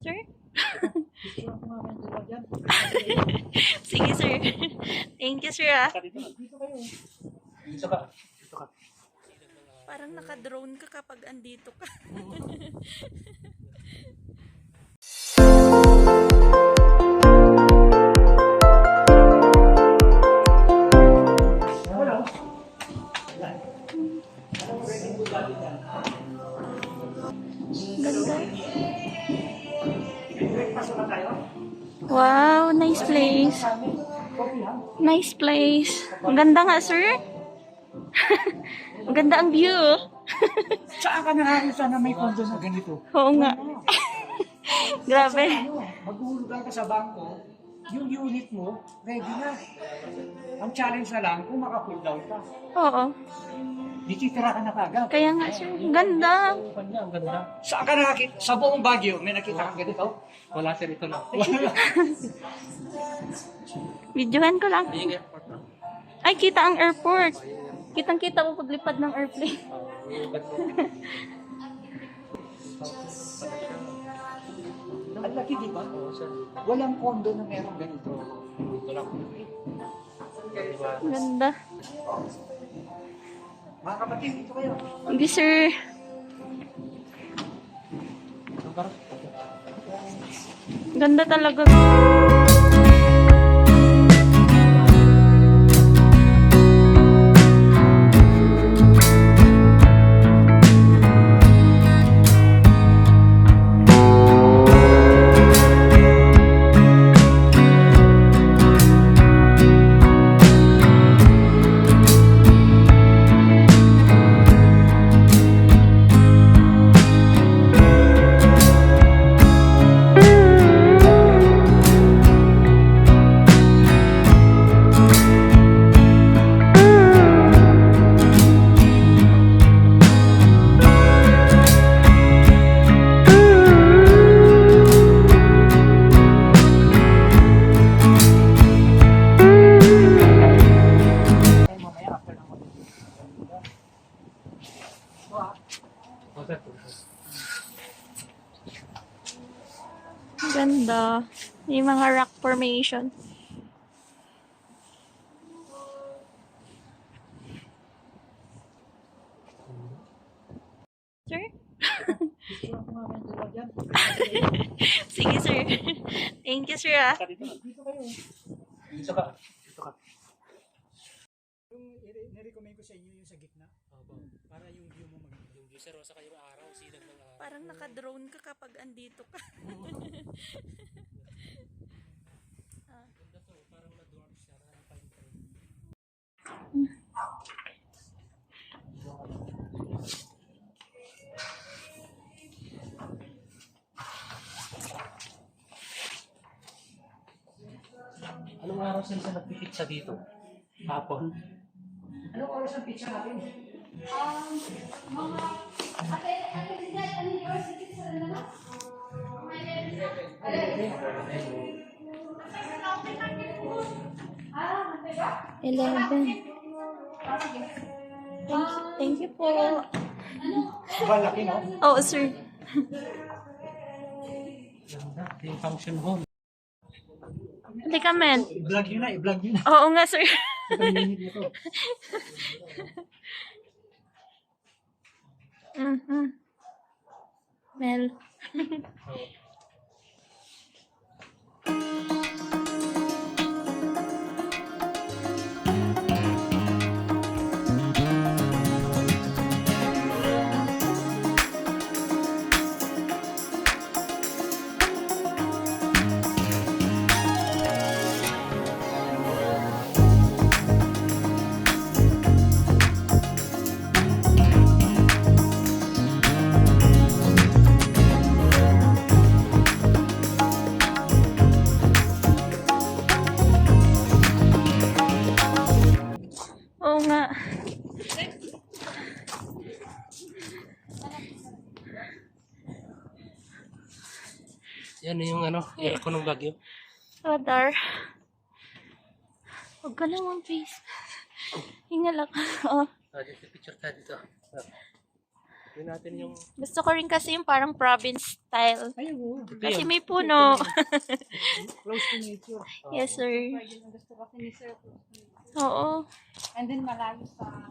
Sir? Sige, sir. Thank you, sir, ah. Dito ka. Parang naka-drone ka kapag andito ka. Ganda. Wow, nice place. Nice place. Ang ganda nga, sir. Ang ganda ang view. Saan ka nakakita na may condo na ganito? Oo nga. Grabe. Maghulugan ka sa bangko, yung unit mo, ready na. Ang challenge na lang, kung maka-pull down ka. Oo. Dititira ka na kagad. Kaya nga, sir. Ang ganda. Ang ganda. Saan ka nakakita? Sa buong Baguio, may nakita kang ganito? Wala sir, ito na. Videohan ko lang. Ay, kita ang airport. Kitang-kita mo paglipad ng airplane. Ang laki, di ba? Walang condo na meron ganito. Ito lang. Ang ganda. Mga kapatid, dito kayo. Hindi, sir. Ganda talaga. Ganda. Yung mga rock formation. Sir? Sige, sir. Thank you, sir, ah. Dito kayo. Dito ka. Dito ka. Yung nire-recommend ko sa inyo yung sa gitna. Para yung view mo maganda. Yung view, sir, sa kayo araw, silag ng araw. Parang naka-drone ka kapag andito ka. Ganda to, parang na-dwarf siya, parang pine tree. Anong araw sila nagpipitsa dito? Hapon? Anong oras ang pizza natin? Mga 11. Thank you po. Malaki, no? Oo, sir. Ganda, yung function hall. Halika, men. I-vlog nyo na, i-vlog nyo na. Oo nga, sir. Ito yung unit nito. Mel. Oo nga. Yan yung ano, aircon ng Baguio. Radar. Huwag ka naman, please. Hingal ako. Oh. Dito picture tayo dito. Yun natin yung... Gusto ko rin kasi yung parang province style. Ay, oo. Kasi may puno. Close to nature. Yes, sir. Yun ang gusto kasi ni Sir. Oo. And then malayo sa